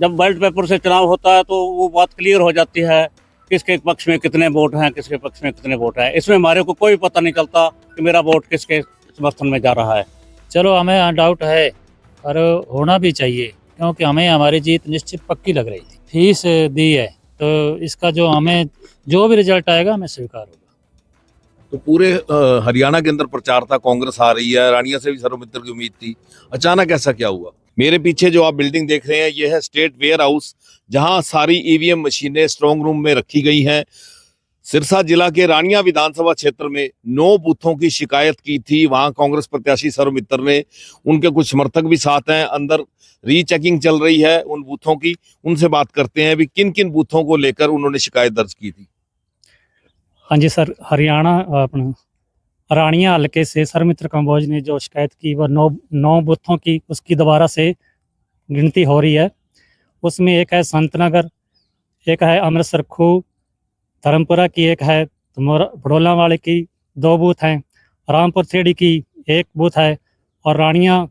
जब ballot paper से चुनाव होता है तो वो बात क्लियर हो जाती है किसके पक्ष में कितने वोट हैं, किसके पक्ष में कितने वोट हैं। इसमें हमारे को कोई पता नहीं चलता कि मेरा वोट किसके समर्थन में जा रहा है। चलो हमें डाउट है पर होना भी चाहिए, क्योंकि हमें हमारी जीत निश्चित पक्की लग रही थी। फीस दी है तो इसका जो हमें जो भी रिजल्ट आएगा हमें स्वीकार होगा। तो पूरे हरियाणा के अंदर प्रचार था, कांग्रेस आ रही है, रानिया से भी सर्वमित्र की उम्मीद थी, अचानक ऐसा क्या हुआ? मेरे पीछे जो आप बिल्डिंग देख रहे हैं ये है स्टेट वेयर हाउस, जहां सारी ईवीएम मशीनें स्ट्रांग रूम में रखी गई हैं। सिरसा जिला के रानिया विधानसभा क्षेत्र में 9 बूथों की शिकायत की थी। वहां कांग्रेस प्रत्याशी सर्वमित्र ने, उनके कुछ समर्थक भी साथ हैं, अंदर रीचेकिंग चल रही है उन बूथों की। उनसे बात करते हैं भी किन किन बूथों को लेकर उन्होंने शिकायत दर्ज की थी। हाँ जी सर, हरियाणा अपना रानिया हल्के से सर्वमित्र कंबोज ने जो शिकायत की वह 9 बूथों की उसकी दोबारा से गिनती हो रही है। उसमें एक है संत नगर, एक है अमृतसर खूह, धर्मपुरा की एक है, बड़ोला वाले की 2 बूथ हैं, रामपुर थेड़ी की 1 बूथ है और रानिया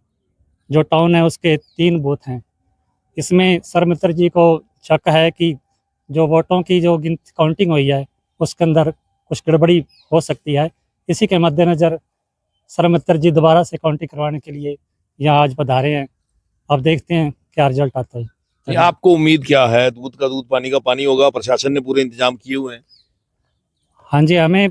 जो टाउन है उसके 3 बूथ हैं। इसमें सर्वमित्र जी को शक है कि जो वोटों की जो काउंटिंग हुई है उसके अंदर कुछ गड़बड़ी हो सकती है। इसी के मद्देनज़र सर्वमित्र जी दोबारा से काउंटिंग करवाने के लिए यहाँ आज पधारे हैं। अब देखते हैं क्या रिजल्ट आता है। ये आपको उम्मीद क्या है? दूध का दूध पानी का पानी होगा, प्रशासन ने पूरे इंतजाम किए हुए हैं। हाँ जी, हमें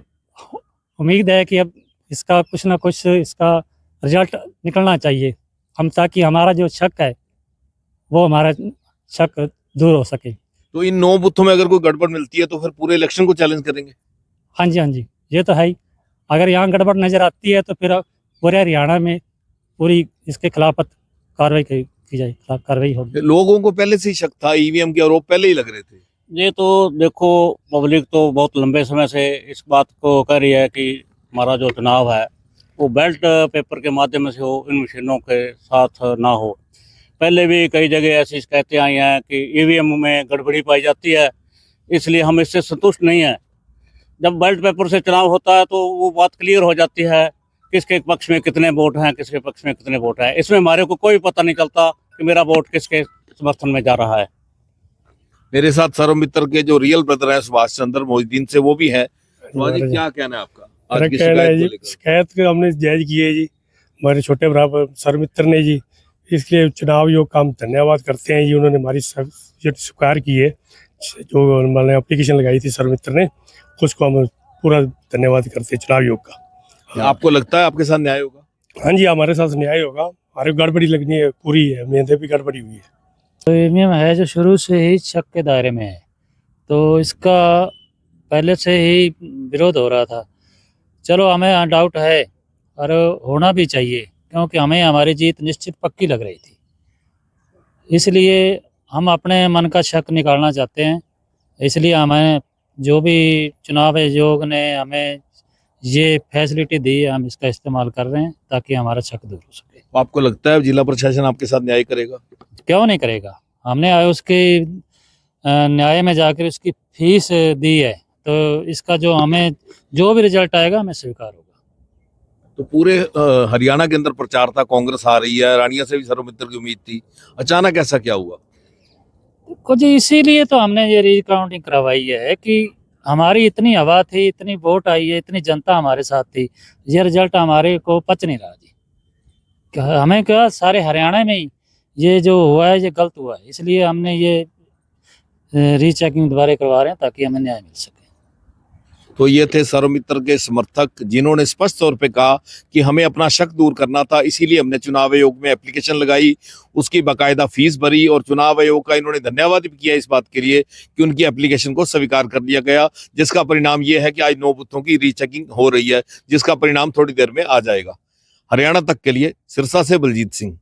उम्मीद है कि अब इसका कुछ ना कुछ इसका रिजल्ट निकलना चाहिए, हम ताकि हमारा जो शक है वो हमारा शक दूर हो सके। तो इन 9 बूथों में अगर कोई गड़बड़ मिलती है तो फिर पूरे इलेक्शन को चैलेंज करेंगे? हाँ जी, ये तो है ही। अगर यहाँ गड़बड़ नज़र आती है तो फिर पूरे हरियाणा में पूरी इसके खिलाफ कार्रवाई की जाए, खिलाफ कार्रवाई होगी। लोगों को पहले से ही शक था, ईवीएम के आरोप पहले ही लग रहे थे। ये तो देखो, पब्लिक तो बहुत लंबे समय से इस बात को कह रही है कि हमारा जो चुनाव है वो बैलेट पेपर के माध्यम से हो, इन मशीनों के साथ ना हो। पहले भी कई जगह ऐसी शिकायतें आई हैं कि ईवीएम में गड़बड़ी पाई जाती है, इसलिए हम इससे संतुष्ट नहीं हैं। जब बैलेट पेपर से चुनाव होता है तो वो बात क्लियर हो जाती है किसके पक्ष में कितने वोट हैं, किसके पक्ष में कितने वोट हैं। इसमें हमारे को कोई पता नहीं चलता कि मेरा वोट किसके समर्थन में जा रहा है। मेरे साथ सर्वमित्र के जो रियल ब्रदर हैं सुभाष चंद्र मोहिद्दीन से, वो भी है। तो जी क्या कहना है आपका आज की शिकायत को लेकर? शिकायत को हमने जायज की है जी, हमारे छोटे भरा सर्वमित्र ने जी। इसलिए चुनाव योग का हम धन्यवाद करते हैं जी, उन्होंने हमारी स्वीकार की है। जो मैंने एप्लीकेशन लगाई थी सर्वमित्र ने, उसको हम पूरा धन्यवाद करते हैं चुनाव योग का। आपको लगता है आपके साथ न्याय होगा? हाँ जी, हमारे साथ न्याय होगा। हमारे गड़बड़ी लगनी है पूरी है, मेहनत भी गड़बड़ी हुई है। तो ईवीएम है जो शुरू से ही शक के दायरे में है, तो इसका पहले से ही विरोध हो रहा था। चलो हमें डाउट है पर होना भी चाहिए, क्योंकि हमें हमारी जीत निश्चित पक्की लग रही थी। इसलिए हम अपने मन का शक निकालना चाहते हैं। इसलिए हमें जो भी चुनाव आयोग ने हमें ये फैसिलिटी दी है, हम इसका इस्तेमाल कर रहे हैं ताकि हमारा शक दूर हो सके। आपको लगता है जिला प्रशासन आपके साथ न्याय करेगा? क्यों नहीं करेगा। हमने उसके न्याय में जाकर उसकी फीस दी है, तो इसका जो हमें जो भी रिजल्ट आएगा हमें स्वीकार होगा। तो पूरे हरियाणा के अंदर प्रचार था, कांग्रेस आ रही है, रानिया से भी सर्वमित्र की उम्मीद थी, अचानक ऐसा क्या हुआ? कुछ इसीलिए तो हमने ये रिकाउंटिंग करवाई है कि हमारी इतनी हवा थी, इतनी वोट आई है, इतनी जनता हमारे साथ थी, ये रिजल्ट हमारे को पच नहीं रहा जी। हमें क्या सारे हरियाणा में ही ये जो हुआ है ये गलत हुआ है, इसलिए हमने ये रीचेकिंग दोबारा करवा रहे हैं ताकि हमें न्याय मिल सके। तो ये थे सर्वमित्र के समर्थक, जिन्होंने स्पष्ट तौर पे कहा कि हमें अपना शक दूर करना था, इसीलिए हमने चुनाव आयोग में एप्लीकेशन लगाई, उसकी बाकायदा फीस भरी और चुनाव आयोग का इन्होंने धन्यवाद भी किया इस बात के लिए कि उनकी एप्लीकेशन को स्वीकार कर लिया गया, जिसका परिणाम ये है कि आज 9 बूथों की रीचेकिंग हो रही है, जिसका परिणाम थोड़ी देर में आ जाएगा। हरियाणा तक के लिए सिरसा से बलजीत सिंह।